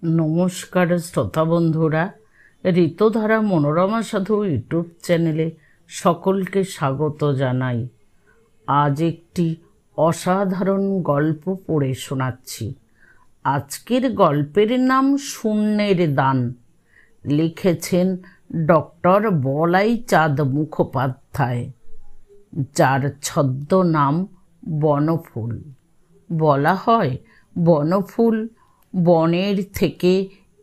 নমস্কার শ্রোতা বন্ধুরা, ঋতুধারা মনোরমা সাধু ইউটিউব চ্যানেলে সকলকে স্বাগত জানাই। আজ একটি অসাধারণ গল্প পড়ে শোনাচ্ছি। আজকের গল্পের নাম শূন্যের দান। লিখেছেন ডক্টর বলাই চাঁদ মুখোপাধ্যায়, যার ছদ্মনাম বনফুল। বলা হয় বনফুল বনের থেকে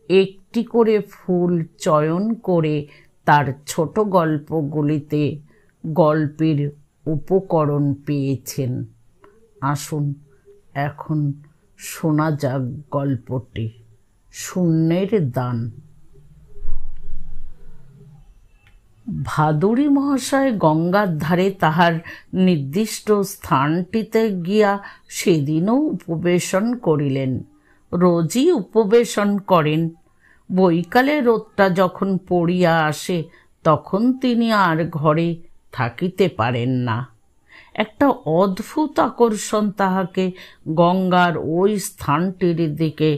একটি করে ফুল চয়ন করে তার ছোট গল্পগুলিতে গল্পের উপকরণ পেয়েছেন। আসুন এখন শোনা যাক গল্পটি, শূন্যের দান। ভাদুড়ী মহাশয় গঙ্গার ধারে তাহার নির্দিষ্ট স্থানটিতে গিয়া সেদিনও উপবেশন করিলেন। রোজই উপবেশন করেন। বৈকালে রোদটা যখন পড়িয়া আসে তখন তিনি আর ঘরে থাকিতে পারেন না। একটা অদ্ভুত আকর্ষণ তাহাকে গঙ্গার ওই স্থানটির দিকে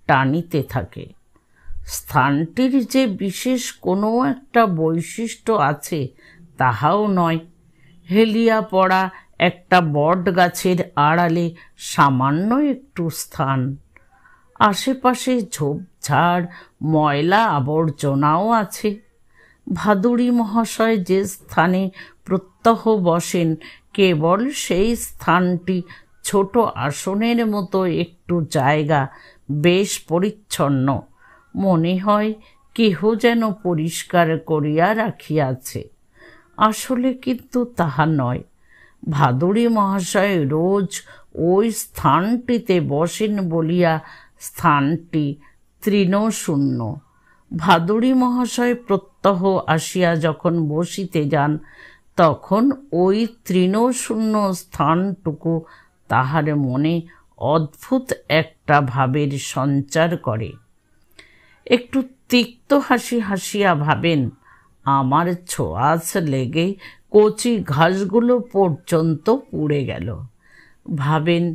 টানিতে থাকে। স্থানটির যে বিশেষ কোনো একটা বৈশিষ্ট্য আছে তাহাও নয়। হেলিয়া পড়া একটা বট গাছের আড়ালে সামান্য একটু স্থান। আশেপাশে ঝোপঝাড়, ময়লা আবর্জনাও আছে। ভাদুড়ী মহাশয় যে স্থানে প্রত্যহ বসেন, কেবল সেই স্থানটি ছোট আসনের মতো একটু জায়গা, বেশ পরিচ্ছন্ন। মনে হয় কেহ যেন পরিষ্কার করিয়া রাখিয়াছে। আসলে কিন্তু তাহা নয়। ভাদুড়ী মহাশয় রোজ ওই স্থানটিতে বসেন বলিয়া স্থানটি তৃণশূন্য। ভাদুড়ী মহাশয় প্রত্যহ আসিয়া যখন বসিতে যান, তখন ওই তৃণশূন্য স্থানটুকু তাহার মনে অদ্ভুত একটা ভাবের সঞ্চার করে। একটু তিক্ত হাসি হাসিয়া ভাবেন, আমার ছোঁয়াচ লেগে কচি ঘাসগুলো পর্যন্ত পুড়ে গেল। ভাবেন,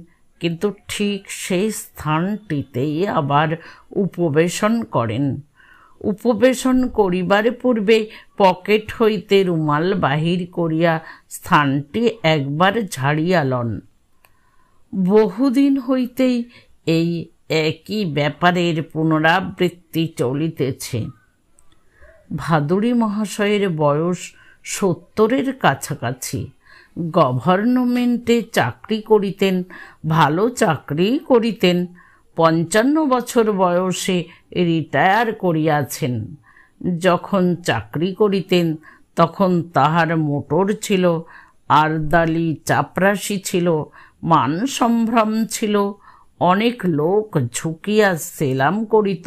কিন্তু ঠিক সেই স্থানটিতেই আবার উপবেশন করেন। উপবেশন করিবার পূর্বে পকেট হইতে রুমাল বাহির করিয়া স্থানটি একবার ঝাড়িয়া লন। বহুদিন হইতেই এই একই ব্যাপারের পুনরাবৃত্তি চলিতেছে। ভাদুড়ী মহাশয়ের বয়স 70-এর কাছাকাছি। গভর্নমেন্টে চাকরি করিতেন, ভালো চাকরি করিতেন। 55 বছর বয়সে রিটায়ার করিয়াছেন। যখন চাকরি করিতেন তখন তাহার মোটর ছিল, আরদালি চাপরাশি ছিল, মান সম্ভ্রম ছিল। অনেক লোক ঝুঁকিয়া সেলাম করিত।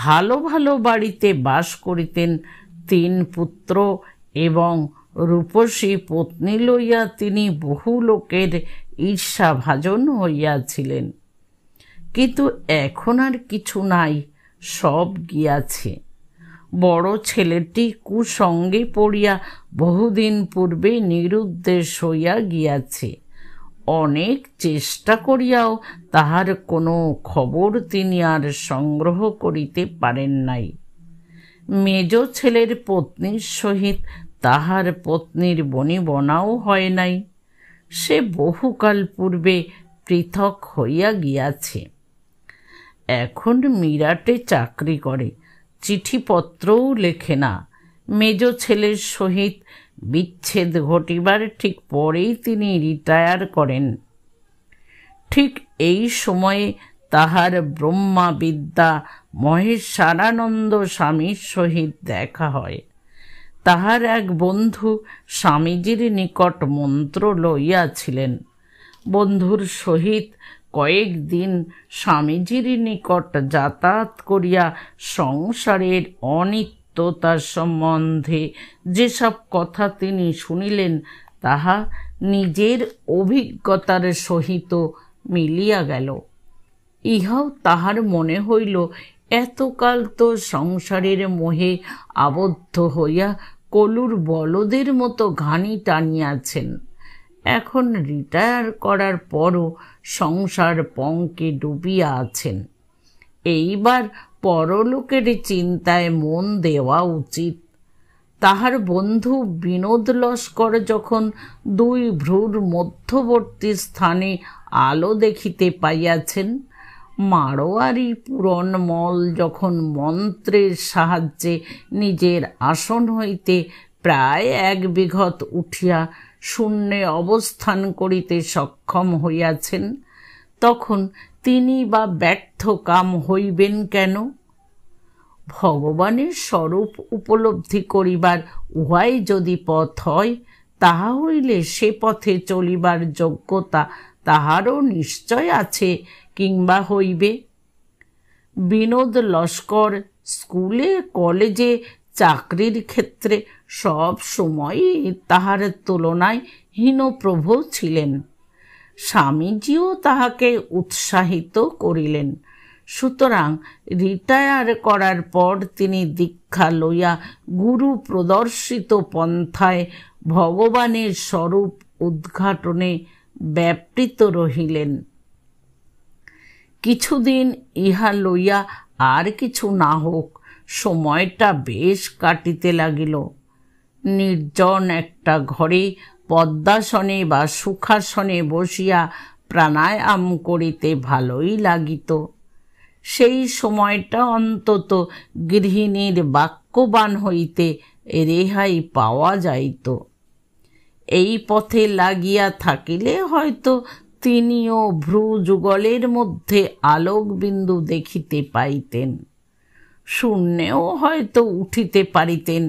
ভালো ভালো বাড়িতে বাস করিতেন। 3 পুত্র এবং রূপসী পত্নী লইয়া তিনি বহু লোকের ঈর্ষাভাজন হইয়াছিলেন। কিন্তু এখন আর কিছু নাই, সব গিয়াছে। বড় ছেলেটি কুসঙ্গে পড়িয়া বহুদিন পূর্বে নিরুদ্দেশ হইয়া গিয়াছে। অনেক চেষ্টা করিয়াও তাহার কোনো খবর তিনি আর সংগ্রহ করিতে পারেন নাই। মেজ ছেলের পত্নীর সহিত তাহার পত্নীর বনিবনাও হয় নাই। সে বহুকাল পূর্বে পৃথক হইয়া গিয়াছে। এখন মিরাটে চাকরি করে, চিঠিপত্রও লেখে না। মেজ ছেলের সহিত বিচ্ছেদ ঘটিবার ঠিক পরেই তিনি রিটায়ার করেন। ঠিক এই সময়ে তাহার ব্রহ্মাবিদ্যা মহেশ্বরানন্দ স্বামীর সহিত দেখা হয়। তাহার এক বন্ধু স্বামীজির নিকট মন্ত্র লইয়াছিলেন। বন্ধুর সহিত কয়েকদিন স্বামীজির নিকট যাতায়াত করিয়া সংসারের অনিত্যতা সম্বন্ধে যেসব কথা তিনি শুনিলেন, তাহা নিজের অভিজ্ঞতার সহিত মিলিয়া গেল। ইহাও তাহার মনে হইল, এতকাল তো সংসারের মোহে আবদ্ধ হইয়া কলুর বলদের মতো ঘানি টানিয়াছেন। এখন রিটায়ার করার পরও সংসার পঙ্কে ডুবিয়া আছেন। এইবার পরলোকের চিন্তায় মন দেওয়া উচিত। তাহার বন্ধু বিনোদ লস্কর যখন দুই ভ্রুর মধ্যবর্তী স্থানে আলো দেখিতে পাইয়াছেন, মারোয়ারি পুরনমল যখন মন্ত্রের সাহায্যে নিজের আসন হইতে প্রায় 1 বিঘত উঠিয়া শূন্যে অবস্থান করিতে সক্ষম হইয়াছেন, তখন তিনি বা ব্যর্থ কাম হইবেন কেন? ভগবানের স্বরূপ উপলব্ধি করিবার উহাই যদি পথ হয়, তাহা হইলে সে পথে চলিবার যোগ্যতা তাহারও নিশ্চয় আছে কিংবা হইবে। বিনোদ লস্কর স্কুলে কলেজে চাকরির ক্ষেত্রে সব সময়ই তাহার তুলনায় হীনপ্রভ ছিলেন। স্বামীজিও তাহাকে উৎসাহিত করিলেন। সুতরাং রিটায়ার করার পর তিনি দীক্ষা লইয়া গুরু প্রদর্শিত পন্থায় ভগবানের স্বরূপ উদ্ঘাটনে ব্যাপৃত রহিলেন। কিছুদিন ইহা লইয়া আর কিছু না হোক, সময়টা বেশ কাটিতে লাগিল। নির্জন একটা ঘরে পদ্মাসনে বা সুখাসনে বসিয়া প্রাণায়াম করিতে ভালোই লাগিত। সেই সময়টা অন্তত গৃহিণীর বাক্যবাণ হইতে রেহাই পাওয়া যাইত। এই পথে লাগিয়া থাকিলে হয়তো তিনিও ভ্রু যুগলের মধ্যে আলোকবিন্দু দেখিতে পাইতেন, শূন্যেও হয়তো উঠিতে পারিতেন,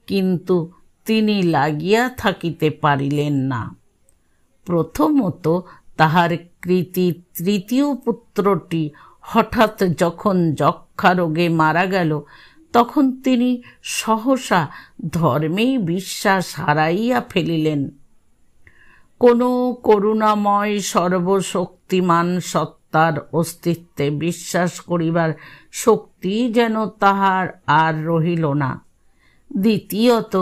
কিন্তু তিনি লাগিয়া থাকিতে পারিলেন না। প্রথমত তাহার কৃতি তৃতীয় পুত্রটি হঠাৎ যখন যক্ষা রোগে মারা গেল, তখন তিনি সহসা ধর্মেই বিশ্বাস হারাইয়া ফেলিলেন। কোনো করুণাময় সর্বশক্তিমান সত্তার অস্তিত্বে বিশ্বাস করিবার শক্তি যেন তাহার আর রহিল না। দ্বিতীয়ত,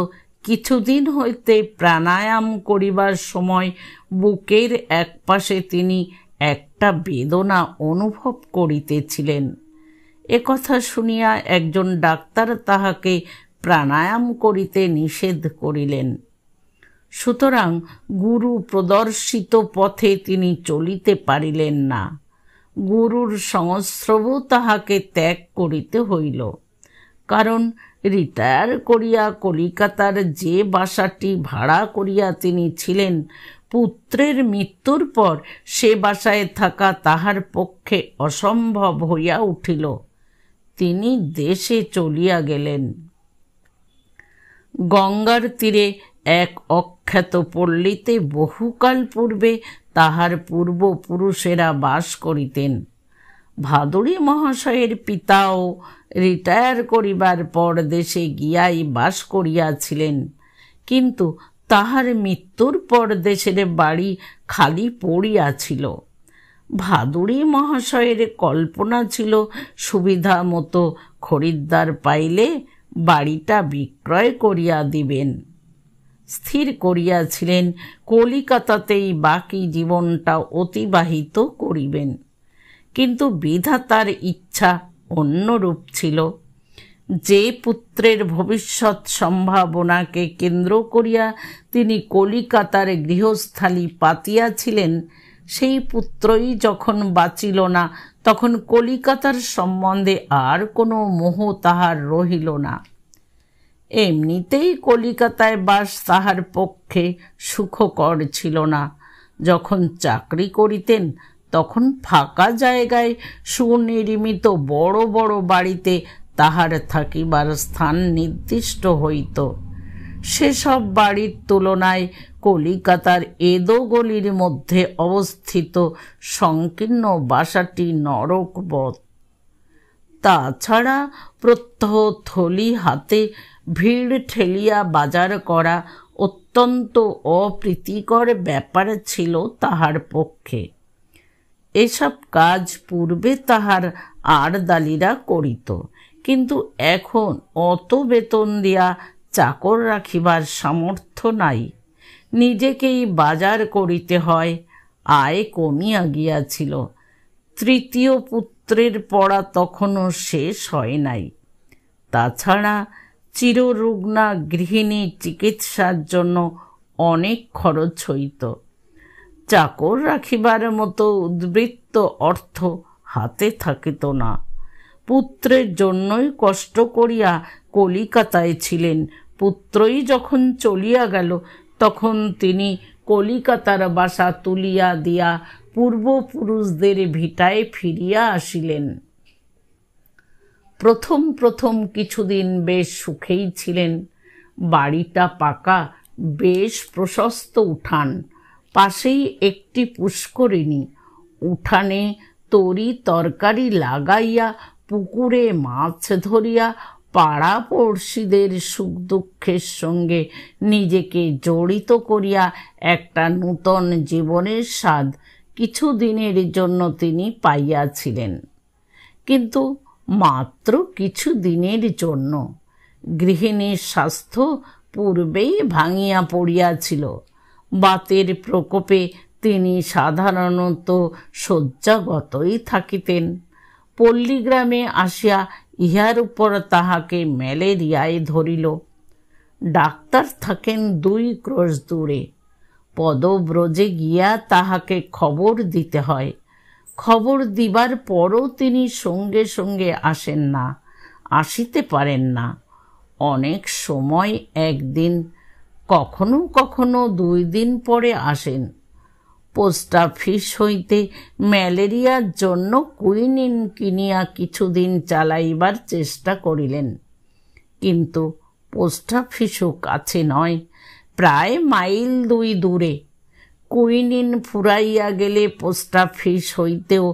কিছুদিন হইতে প্রাণায়াম করিবার সময় বুকের একপাশে তিনি একটা বেদনা অনুভব করিতেছিলেন। একথা শুনিয়া একজন ডাক্তার তাহাকে প্রাণায়াম করিতে নিষেধ করিলেন। সুতরাং গুরু প্রদর্শিত পথে তিনি চলিতে পারিলেন না। গুরুর সংস্রব তাহাকে ত্যাগ করিতে হইল। কারণ রিটায়ার করিয়া কলিকাতার যে বাসাটি ভাড়া করিয়া তিনি ছিলেন, পুত্রের মৃত্যুর পর সে বাসায় থাকা তাহার পক্ষে অসম্ভব হইয়া উঠিল। তিনি দেশে চলিয়া গেলেন। গঙ্গার তীরে এক অখ্যাত পল্লীতে বহুকাল পূর্বে তাহার পূর্বপুরুষেরা বাস করিতেন। ভাদুড়ী মহাশয়ের পিতাও রিটায়ার করিবার পর দেশে গিয়াই বাস করিয়াছিলেন, কিন্তু তাহার মৃত্যুর পর দেশের বাড়ি খালি পড়িয়াছিল। ভাদুড়ী মহাশয়ের কল্পনা ছিল সুবিধা মতো খরিদ্দার পাইলে বাড়িটা বিক্রয় করিয়া দিবেন। স্থির করিয়াছিলেন কলিকাতাতেই বাকি জীবনটা অতিবাহিত করিবেন। কিন্তু বিধাতার ইচ্ছা অন্যরূপ ছিল। যে পুত্রের ভবিষ্যৎ সম্ভাবনাকে কেন্দ্র করিয়া তিনি কলিকাতার গৃহস্থালী পাতিয়াছিলেন, সেই পুত্রই যখন বাঁচিল না, তখন কলিকাতার সম্বন্ধে আর কোনো মোহ তাহার রহিল না। এমনিতেই কলিকাতায় বাস তাহার পক্ষে সুখকর ছিল না। যখন চাকরি করিতেন, তখন ফাঁকা জায়গায় সুনির্মিত বড় বড় বাড়িতে তাহার থাকিবার স্থান নির্দিষ্ট হইত। সেসব বাড়ির তুলনায় কলিকাতার এদো গলির মধ্যে অবস্থিত সংকীর্ণ বাসাটি নরকবৎ। তাছাড়া প্রত্যহ থলি হাতে ভিড় ঠেলিয়া বাজার করা অত্যন্ত অপ্রীতিকর ব্যাপার ছিল তাহার পক্ষে। এসব কাজ পূর্বে তাহার আড়দালিরা করিত, কিন্তু এখন অত বেতন দিয়া চাকর রাখিবার সামর্থ্য নাই। নিজেকেই বাজার করিতে হয়। আয় কমিয়া গিয়াছিল। তৃতীয় পুত্র পুত্রের পড়া তখনও শেষ হয় নাই। তাছাড়া চিররুগ্না গৃহিণীর চিকিৎসার জন্য অনেক খরচ হইত। চাকর রাখিবার মতো উদ্বৃত্ত অর্থ হাতে থাকিত না। পুত্রের জন্যই কষ্ট করিয়া কলিকাতায় ছিলেন। পুত্রই যখন চলিয়া গেল, তখন তিনি কলিকাতার বাসা তুলিয়া দিয়া পূর্বপুরুষদের ভিটায় ফিরিয়া আসিলেন। প্রথম প্রথম কিছুদিন বেশ সুখেই ছিলেন। বাড়িটা পাকা, বেশ প্রশস্ত উঠান, পাশেই একটি পুষ্করিণী। উঠানে তরি তরকারি লাগাইয়া, পুকুরে মাছ ধরিয়া, পাড়া পড়শিদের সুখ দুঃখের সঙ্গে নিজেকে জড়িত করিয়া একটা নূতন জীবনের স্বাদ কিছুদিনের জন্য তিনি পাইয়াছিলেন। কিন্তু মাত্র কিছু দিনের জন্য। গৃহিণীর স্বাস্থ্য পূর্বেই ভাঙিয়া পড়িয়াছিল। বাতের প্রকোপে তিনি সাধারণত শয্যাগতই থাকিতেন। পল্লীগ্রামে আসিয়া ইহার উপর তাহাকে ম্যালেরিয়ায় ধরিল। ডাক্তার থাকেন 2 ক্রোশ দূরে। পদব্রজে গিয়া তাহাকে খবর দিতে হয়। খবর দিবার পরও তিনি সঙ্গে সঙ্গে আসেন না, আসিতে পারেন না। অনেক সময় একদিন, কখনো কখনো 2 দিন পরে আসেন। পোস্ট অফিস হইতে ম্যালেরিয়ার জন্য কুইনিন কিনিয়া কিছুদিন চালাইবার চেষ্টা করিলেন। কিন্তু পোস্ট অফিসও কাছে নয়, প্রায় মাইল 2 দূরে। কুইনিন ফুরাইয়া গেলে পোস্ট অফিস হইতেও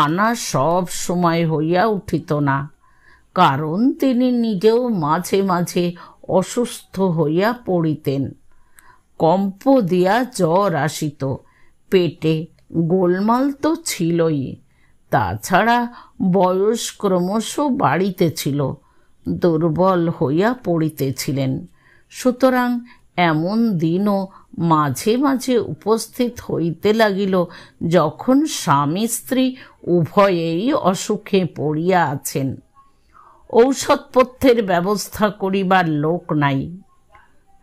আনা সব সময় হইয়া উঠিত না, কারণ তিনি নিজেও মাঝে মাঝে অসুস্থ হইয়া পড়িতেন। কম্প দিয়া জ্বর আসিত, পেটে গোলমাল তো ছিলই, তাছাড়া বয়স ক্রমশ বাড়িতেছিল, দুর্বল হইয়া পড়িতেছিলেন। সুতরাং এমন দিনও মাঝে মাঝে উপস্থিত হইতে লাগিল, যখন স্বামী স্ত্রী উভয়েই অসুখে পড়িয়া আছেন। ঔষধপথ্যের ব্যবস্থা করিবার লোক নাই।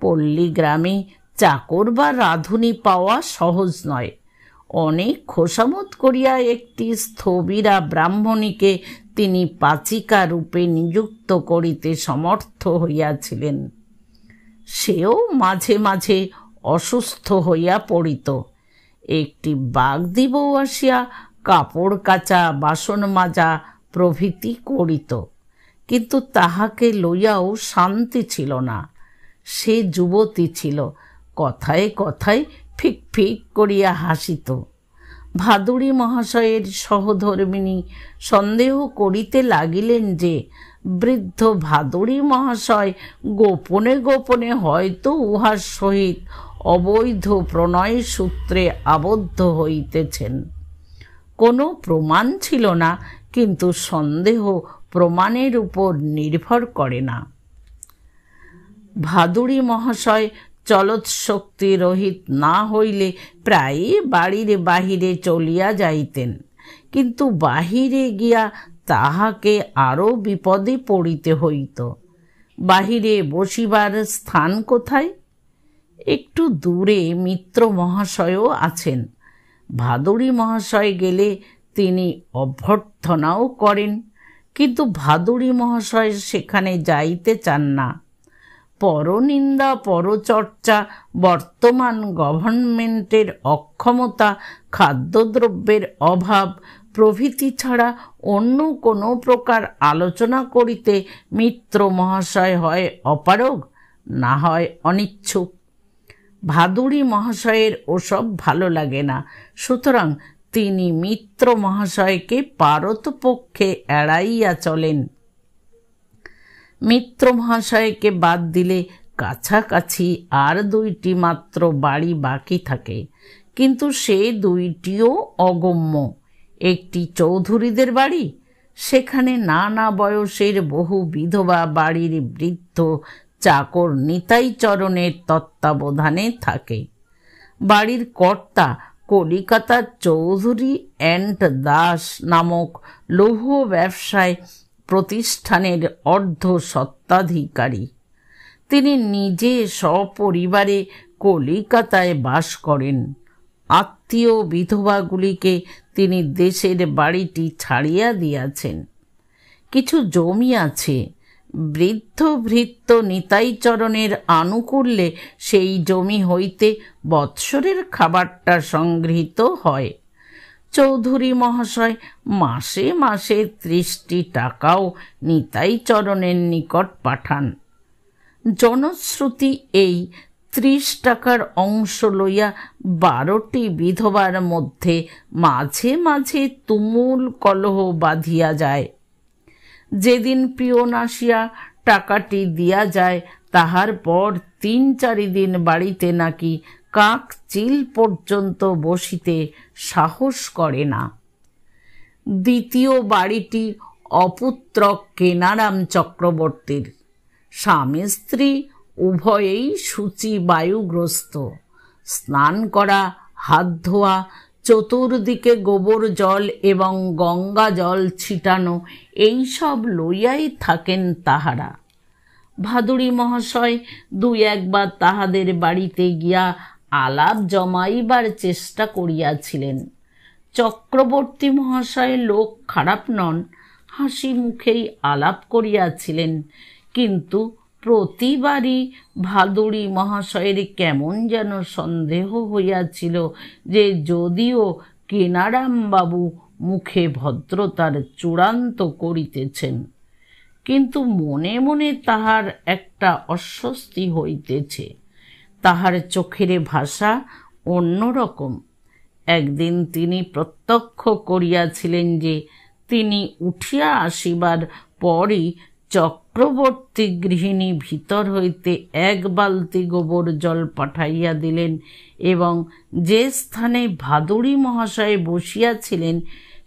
পল্লীগ্রামে চাকর বা রাঁধুনি পাওয়া সহজ নয়। অনেক খোসামত করিয়া একটি স্থবিরা ব্রাহ্মণীকে তিনি পাচিকা রূপে নিযুক্ত করিতে সমর্থ হইয়াছিলেন। সেও মাঝে মাঝে অসুস্থ হইয়া পড়িত। একটি বাগদিবও আসিয়া কাপড় কাচা, বাসন মাজা প্রভৃতি করিত। কিন্তু তাহাকে লইয়াও শান্তি ছিল না। সে যুবতী ছিল, কথায় কথায় ফিক ফিক করিয়া হাসিত। ভাদুড়ী মহাশয়ের সহধর্মিণী সন্দেহ করিতে লাগিলেন যে বৃদ্ধ ভাদুড়ী মহাশয় গোপনে গোপনে হয়তো উহার সহিত অবৈধ প্রণয় সূত্রে আবদ্ধ হইতেছেন। কোনো প্রমাণ ছিল না, কিন্তু সন্দেহ প্রমাণের উপর নির্ভর করে না। ভাদুড়ী মহাশয় চলৎশক্তি রহিত না হইলে প্রায়ই বাড়ির বাহিরে চলিয়া যাইতেন, কিন্তু বাহিরে গিয়া তাহাকে আরও বিপদে পড়িতে হইত। বাহিরে বসিবার স্থান কোথায়? একটু দূরে মিত্র মহাশয়ও আছেন। ভাদুড়ী মহাশয় গেলে তিনি অভ্যর্থনাও করেন, কিন্তু ভাদুড়ী মহাশয় সেখানে যাইতে চান না। পরনিন্দা, পরচর্চা, বর্তমান গভর্নমেন্টের অক্ষমতা, খাদ্যদ্রব্যের অভাব প্রভৃতি ছাড়া অন্য কোনো প্রকার আলোচনা করিতে মিত্র মহাশয় হয় অপারগ, না হয় অনিচ্ছুক। ভাদুড়ী মহাশয়ের ওসব ভালো লাগে না। সুতরাং তিনি মিত্র মহাশয়কে পারতপক্ষে এড়াইয়া চলেন। মিত্র মহাশয়কে বাদ দিলে কাছাকাছি আর 2টি মাত্র বাড়ি বাকি থাকে, কিন্তু সে 2টিও অগম্য। একটি চৌধুরীদের বাড়ি, সেখানে নানা বয়সের বহু বিধবা বাড়ির বৃদ্ধ চাকর নিতাই চরণের তত্ত্বাবধানে থাকে। বাড়ির কর্তা কলিকাতার চৌধুরী অ্যান্ড দাস নামক লৌহ ব্যবসায় প্রতিষ্ঠানের অর্ধ স্বত্বাধিকারী। তিনি নিজে সপরিবারে কলিকাতায় বাস করেন। আত্মীয় বিধবাগুলিকে তিনি দেশের বাড়িটি ছাড়িয়া দিয়াছেন। কিছু জমি আছে। বৃদ্ধ ভৃত্য নিতাইচরণের আনুকূল্যে সেই জমি হইতে বৎসরের খাবারটা সংগৃহীত হয়। চৌধুরী মহাশয় মাসে মাসে 30টি টাকাও নিতাইচরণের নিকট পাঠান। জনশ্রুতি এই 30 টাকার অংশ লইয়া 12টি বিধবার মধ্যে মাঝে মাঝে তুমুল কলহ বাঁধিয়া যায়। যেদিন পিয়ন আসিয়া টাকাটি দিয়া যায়, তাহার পর 3-4 দিন বাড়িতে নাকি কাক চিল পর্যন্ত বসিতে সাহস করে না। দ্বিতীয় বাড়িটি অপুত্রক কেনারাম চক্রবর্তীর। স্বামী স্ত্রী উভয়েই সূচি বায়ুগ্রস্ত। স্নান করা, হাত ধোয়া, চতুর্দিকে গোবর জল এবং গঙ্গা জল ছিটানো, এইসব লইয়াই থাকেন তাহারা। ভাদুড়ী মহাশয় 2-1বার তাহাদের বাড়িতে গিয়া আলাপ জমাইবার চেষ্টা করিয়াছিলেন। চক্রবর্তী মহাশয় লোক খারাপ নন, হাসি মুখেই আলাপ করিয়াছিলেন, কিন্তু প্রতিবারই ভাদুড়ী মহাশয়ের কেমন যেন সন্দেহ হইয়াছিল যে যদিও কেনারামবাবু মুখে ভদ্রতার চূড়ান্ত করিতেছেন, কিন্তু মনে মনে তাহার একটা অস্বস্তি হইতেছে। তাহার চোখের ভাষা অন্যরকম। একদিন তিনি প্রত্যক্ষ করিয়াছিলেন যে তিনি উঠিয়া আসিবার পরই চক্রবর্তী গৃহিণী ভিতর হইতে 1 বালতি গোবর জল পাঠাইয়া দিলেন এবং যে স্থানে ভাদুড়ী মহাশয় বসিয়াছিলেন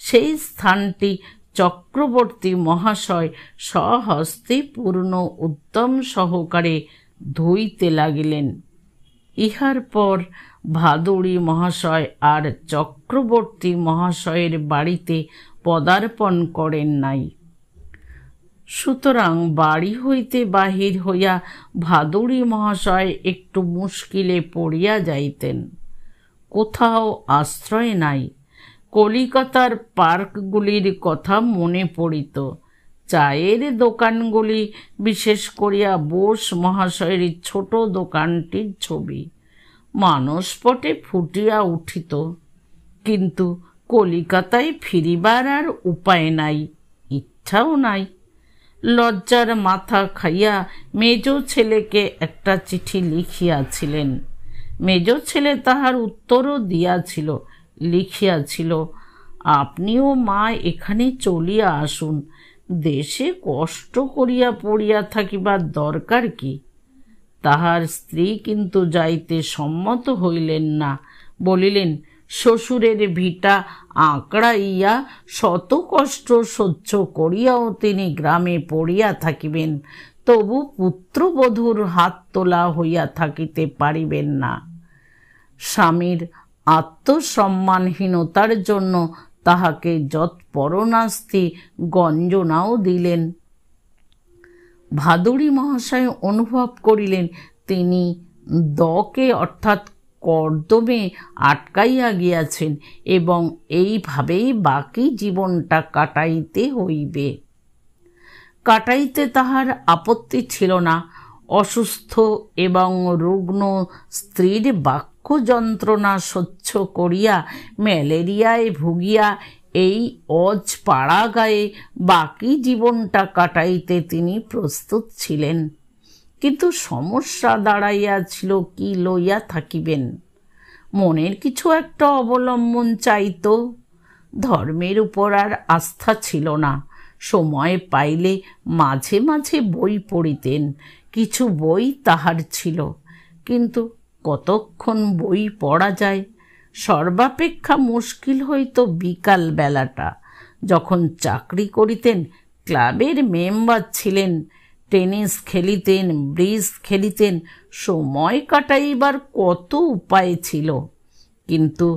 সেই স্থানটি চক্রবর্তী মহাশয় স্বহস্তে পূর্ণ উদ্যম সহকারে ধুইতে লাগিলেন। ইহার পর ভাদুড়ী মহাশয় আর চক্রবর্তী মহাশয়ের বাড়িতে পদার্পণ করেন নাই। সুতরাং বাড়ি হইতে বাহির হইয়া ভাদুড়ী মহাশয় একটু মুশকিলে পড়িয়া যাইতেন। কোথাও আশ্রয় নাই। কলিকাতার পার্কগুলির কথা মনে পড়িত। চায়ের দোকানগুলি, বিশেষ করিয়া বোস মহাশয়ের ছোট দোকানটির ছবি মানসপটে ফুটিয়া উঠিত। কিন্তু কলিকাতায় ফিরিবার আর উপায় নাই, ইচ্ছাও নাই। লজ্জার মাথা খাইয়া মেজ ছেলেকে একটা চিঠি লিখিয়াছিলেন। মেজ ছেলে তাহার উত্তরও দিয়াছিল। লিখিয়াছিল, আপনিও মা এখানে চলিয়া আসুন, দেশে কষ্ট করিয়া পড়িয়া থাকিবার দরকার কি? তাহার স্ত্রী কিন্তু যাইতে সম্মত হইলেন না। বলিলেন, শ্বশুরের ভিটা আঁকড়াইয়া শত কষ্ট সহ্য করিয়াও তিনি গ্রামে পড়িয়া থাকিবেন, তবু পুত্রবধূর হাত তোলা হইয়া থাকিতে পারিবেন না। স্বামীর আত্মসম্মানহীনতার জন্য তাহাকে যৎপরনাস্তি গঞ্জনাও দিলেন। ভাদুড়ী মহাশয় অনুভব করিলেন তিনি দকে অর্থাৎ কর্দমে আটকাইয়া গিয়াছেন এবং এইভাবেই বাকি জীবনটা কাটাইতে হইবে। কাটাইতে তাহার আপত্তি ছিল না। অসুস্থ এবং রুগ্ন স্ত্রীর বাক্য যন্ত্রণা সহ্য করিয়া ম্যালেরিয়ায় ভুগিয়া এই অজ পাড়া গায়ে বাকি জীবনটা কাটাইতে তিনি প্রস্তুত ছিলেন। কিন্তু সমস্যা দাঁড়াইয়াছিল কি লইয়া থাকিবেন। মনের কিছু একটা অবলম্বন চাইত। ধর্মের উপর আর আস্থা ছিল না। সময় পাইলে মাঝে মাঝে বই পড়িতেন। কিছু বই তাহার ছিল, কিন্তু কতক্ষণ বই পড়া যায়? সর্বাপেক্ষা মুশকিল হইত বিকাল বেলাটা। যখন চাকরি করিতেন, ক্লাবের মেম্বার ছিলেন, টেনিস খেলিতেন, ব্রিজ খেলিতেন, সময় কাটাইবার কত উপায় ছিল। কিন্তু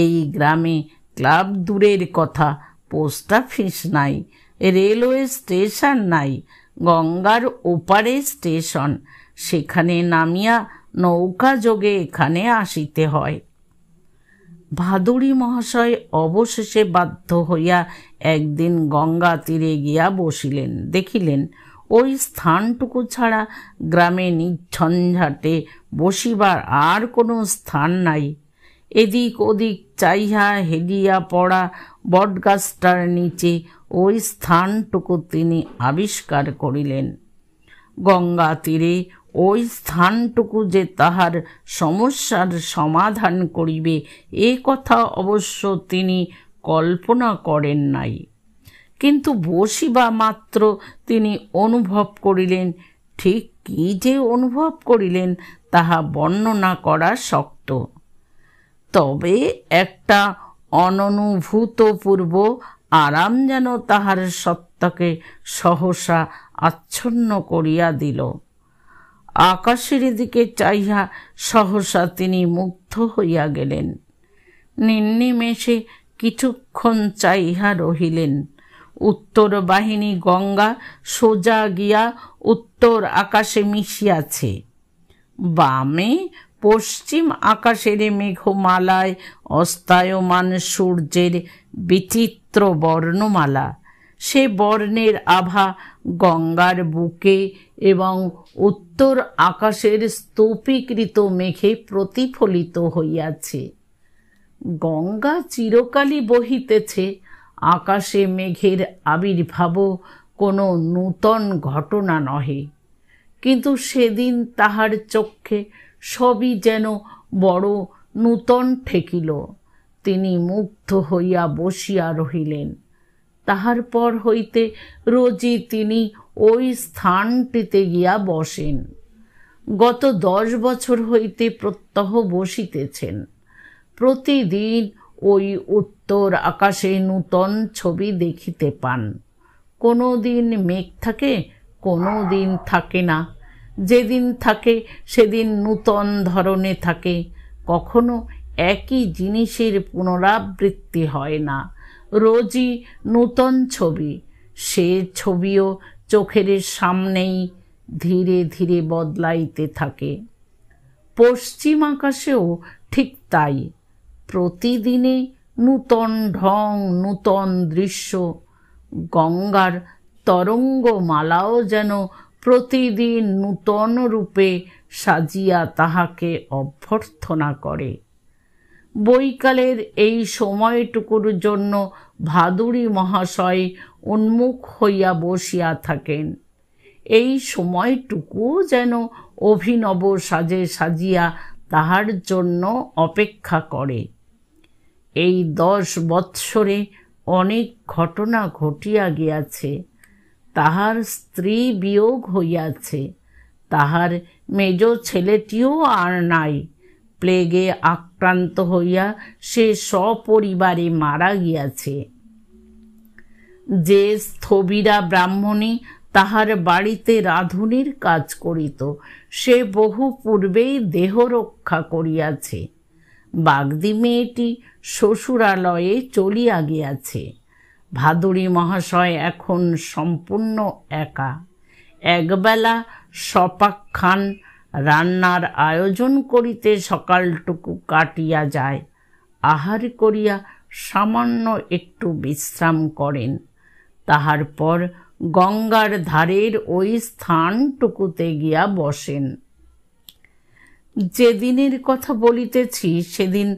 এই গ্রামে ক্লাব দূরের কথা, পোস্ট অফিস নাই, রেলওয়ে স্টেশন নাই, গঙ্গার ওপারে স্টেশন, সেখানে নামিয়া নৌকা যোগে এখানে আসিতে হয়। ভাদুড়ী মহাশয় অবশেষে বাধ্য হইয়া একদিন গঙ্গা তীরে গিয়া বসিলেন। দেখিলেন ওই স্থানটুকু ছাড়া গ্রামে নিঝঞ্ঝাটে বসিবার আর কোনো স্থান নাই। এদিক ওদিক চাইয়া হেলিয়া পড়া বটগাছটার নিচে ওই স্থানটুকু তিনি আবিষ্কার করিলেন। গঙ্গা তীরে ওই স্থানটুকু যে তাহার সমস্যার সমাধান করিবে এ কথা অবশ্য তিনি কল্পনা করেন নাই, কিন্তু বসিবা মাত্র তিনি অনুভব করিলেন। ঠিক কী যে অনুভব করিলেন তাহা বর্ণনা করা শক্ত, তবে একটা অননুভূতপূর্ব আরাম যেন তাহার সত্তাকে সহসা আচ্ছন্ন করিয়া দিল। আকাশের দিকে চাইয়া সহসা তিনি মুগ্ধ হইয়া গেলেন। নির্নিমেষে কিছুক্ষণ চাইয়া রহিলেন। উত্তর বাহিনী গঙ্গা সোজা গিয়া উত্তর আকাশে মিশিয়াছে। বামে পশ্চিম আকাশের মেঘমালায় অস্তায়মান সূর্যের বিচিত্র বর্ণমালা। সে বর্ণের আভা গঙ্গার বুকে এবং উত্তর আকাশের স্তূপীকৃত মেঘে প্রতিফলিত হইয়াছে। গঙ্গা চিরকালই বহিতেছে, আকাশে মেঘের আবির্ভাবও কোনো নূতন ঘটনা নহে, কিন্তু সেদিন তাহার চক্ষে সবই যেন বড় নূতন ঠেকিল। তিনি মুগ্ধ হইয়া বসিয়া রহিলেন। তাহার পর হইতে রোজই তিনি ওই স্থানটিতে গিয়া বসেন। গত 10 বছর হইতে প্রত্যহ বসিতেছেন। প্রতিদিন ওই উত্তর আকাশে নূতন ছবি দেখিতে পান। কোনো দিন মেঘ থাকে, কোনো দিন থাকে না। যেদিন থাকে সেদিন নূতন ধরনে থাকে। কখনো একই জিনিসের পুনরাবৃত্তি হয় না, রোজই নূতন ছবি। সে ছবিও চোখের সামনেই ধীরে ধীরে বদলাইতে থাকে। পশ্চিম আকাশেও ঠিক তাই। প্রতিদিনে নূতন ঢং, নূতন দৃশ্য। গঙ্গার তরঙ্গমালাও যেন প্রতিদিন নূতন রূপে সাজিয়া তাহাকে অভ্যর্থনা করে। বৈকালের এই সময়টুকুর জন্য ভাদুড়ী মহাশয় উন্মুখ হইয়া বসিয়া থাকেন। এই সময়টুকু যেন অভিনব সাজে সাজিয়া তাহার জন্য অপেক্ষা করে। এই 10 বৎসরে অনেক ঘটনা ঘটিয়া গিয়াছে। তাহার স্ত্রী বিয়োগ হইয়াছে, তাহার মেজ ছেলেটিও আর নাই। প্লেগে আক্রান্ত হইয়া সে সপরিবারে মারা গিয়াছে। যে স্থবিরা ব্রাহ্মণী তাহার বাড়িতে রাঁধুনির কাজ করিত, সে বহু পূর্বেই দেহ রক্ষা করিয়াছে। বাগদি মেয়েটি শ্বশুরালয়ে চলিয়া গিয়াছে। ভাদুড়ী মহাশয় এখন সম্পূর্ণ একা। একবেলা সপাখ্যান রান্নার আয়োজন করিতে সকালটুকু কাটিয়া যায়। আহার করিয়া সামান্য একটু বিশ্রাম করেন। তাহার পর গঙ্গার ধারের ওই স্থানটুকুতে গিয়া বসেন। যেদিনের কথা বলিতেছি সেদিন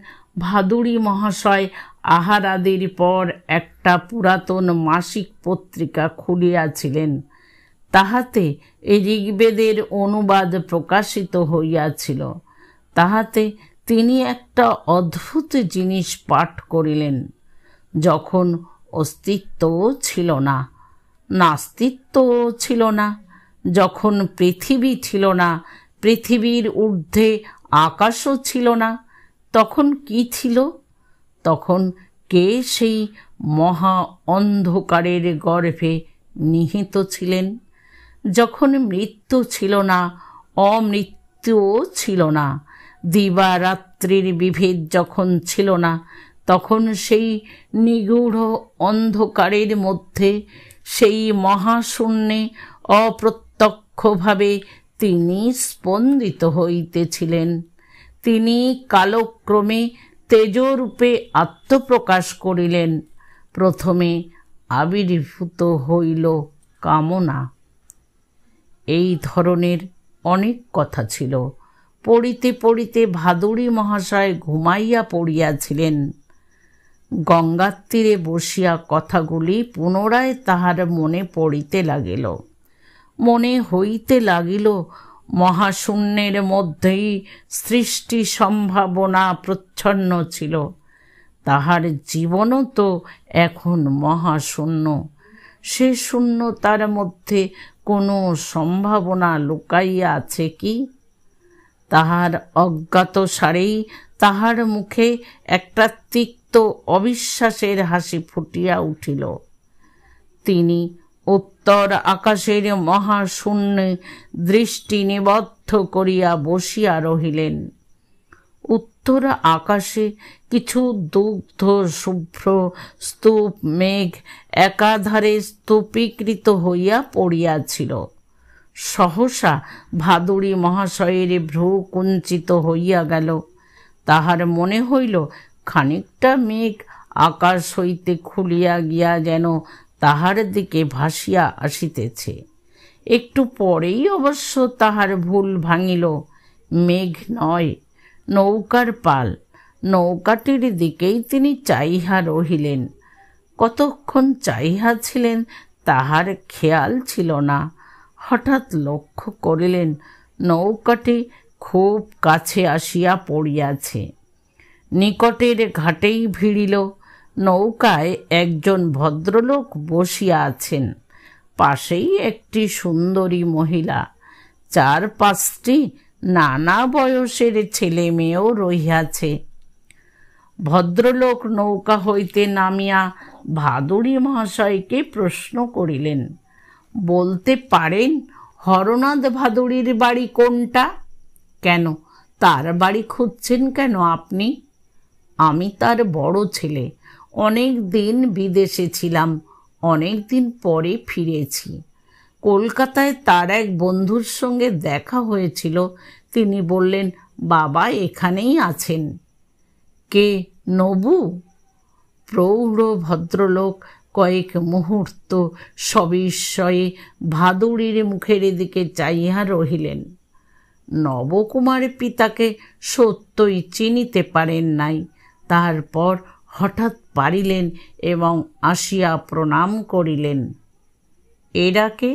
ভাদুড়ী মহাশয় আহারাদির পর একটা পুরাতন মাসিক পত্রিকা খুলিয়াছিলেন। তাহাতে ঋগ্বেদের অনুবাদ প্রকাশিত হইয়াছিল। তাহাতে তিনি একটা অদ্ভুত জিনিস পাঠ করিলেন। যখন অস্তিত্বও ছিল না, নাস্তিত্বও ছিল না, যখন পৃথিবী ছিল না, পৃথিবীর ঊর্ধ্বে আকাশও ছিল না, তখন কি ছিল? তখন কে সেই মহা অন্ধকারের গর্ভে নিহিত ছিলেন? যখন মৃত্যু ছিল না, অমৃত্যুও ছিল না, দিবারাত্রির বিভেদ যখন ছিল না, তখন সেই নিগূঢ় অন্ধকারের মধ্যে, সেই মহাশূন্যে অপ্রত্যক্ষভাবে তিনি স্পন্দিত হইতেছিলেন। তিনি কালক্রমে তেজরূপে আত্মপ্রকাশ করিলেন। প্রথমে আবির্ভূত হইল কামনা। এই ধরনের অনেক কথা ছিল। পড়িতে পড়িতে ভাদুড়ী মহাশয় ঘুমাইয়া পড়িয়াছিলেন। গঙ্গার তীরে বসিয়া কথাগুলি পুনরায় তাহার মনে পড়িতে লাগিল। মনে হইতে লাগিল, মহাশূন্যের মধ্যেই সৃষ্টি সম্ভাবনা প্রচ্ছন্ন ছিল। তাহার জীবনও তো এখন মহাশূন্য। সে শূন্যতার মধ্যে কোনো সম্ভাবনা লুকাইয়া আছে কি? তাহার অজ্ঞাত সারেই তাহার মুখে একটা তিক্ত অবিশ্বাসের হাসি ফুটিয়া উঠিল। তিনি উত্তর আকাশের মহাশূন্যে দৃষ্টি নিবদ্ধ করিয়া বসিয়া রহিলেন। উত্তর আকাশে কিছু দুগ্ধ শুভ্র স্তূপ মেঘ একাধারে স্তূপীকৃত হইয়া পড়িয়াছিল। সহসা ভাদুড়ী মহাশয়ের ভ্রু কুঞ্চিত হইয়া গেল। তাহার মনে হইল খানিকটা মেঘ আকাশ হইতে খুলিয়া গিয়া যেন তাহার দিকে ভাসিয়া আসিতেছে। একটু পরেই অবশ্য তাহার ভুল ভাঙিল। মেঘ নয়, নৌকার পাল। নৌকাটির দিকেই তিনি চাহিয়া রহিলেন। কতক্ষণ চাহিয়া ছিলেন তাহার খেয়াল ছিল না। হঠাৎ লক্ষ্য করিলেন নৌকাটি খুব কাছে আসিয়া পড়িয়াছে। নিকটের ঘাটেই ভিড়িল। নৌকায় একজন ভদ্রলোক বসিয়া আছেন, পাশেই একটি সুন্দরী মহিলা, 4-5টি নানা বয়সের ছেলে মেয়েও রহিয়াছে। ভদ্রলোক নৌকা হইতে নামিয়া ভাদুড়ী মহাশয়কে প্রশ্ন করিলেন, বলতে পারেন হরনাথ ভাদুড়ীর বাড়ি কোনটা? কেন, তার বাড়ি খুঁজছেন কেন আপনি? আমি তার বড় ছেলে। অনেক দিন বিদেশে ছিলাম, অনেক দিন পরে ফিরেছি। কলকাতায় তার এক বন্ধুর সঙ্গে দেখা হয়েছিল। তিনি বললেন বাবা এখানেই আছেন। কে, নবু? প্রৌঢ় ভদ্রলোক কয়েক মুহূর্ত সবিস্ময়ে ভাদুড়ীর মুখের দিকে চাহিয়া রহিলেন। নবকুমার পিতাকে সত্যই চিনিতে পারেন নাই। তারপর হঠাৎ পারিলেন এবং আসিয়া প্রণাম করিলেন। এরাকে?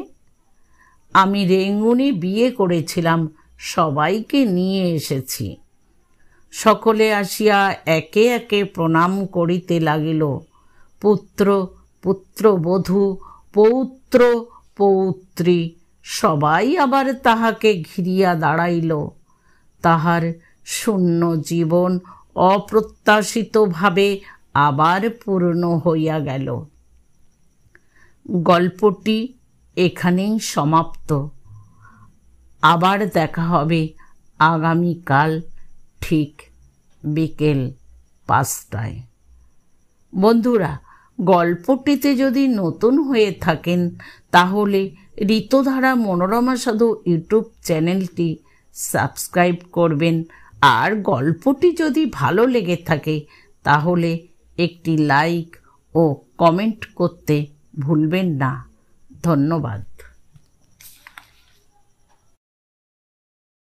আমি রেঙ্গুনে বিয়ে করেছিলাম, সবাইকে নিয়ে এসেছি। সকলে আসিয়া একে একে প্রণাম করিতে লাগিল। পুত্র, পুত্রবধূ, পৌত্র, পৌত্রী সবাই আবার তাহাকে ঘিরিয়া দাঁড়াইল। তাহার শূন্য জীবন অপ্রত্যাশিতভাবে আবার পূর্ণ হইয়া গেল। গল্পটি এখানেই সমাপ্ত। আবার দেখা হবে আগামীকাল ঠিক বিকেল 5টায়। বন্ধুরা, গল্পটিতে যদি নতুন হয়ে থাকেন তাহলে ঋতুধারা মনোরমা সাধু ইউটিউব চ্যানেলটি সাবস্ক্রাইব করবেন। আর গল্পটি যদি ভালো লেগে থাকে তাহলে একটি লাইক ও কমেন্ট করতে ভুলবেন না। ধন্যবাদ।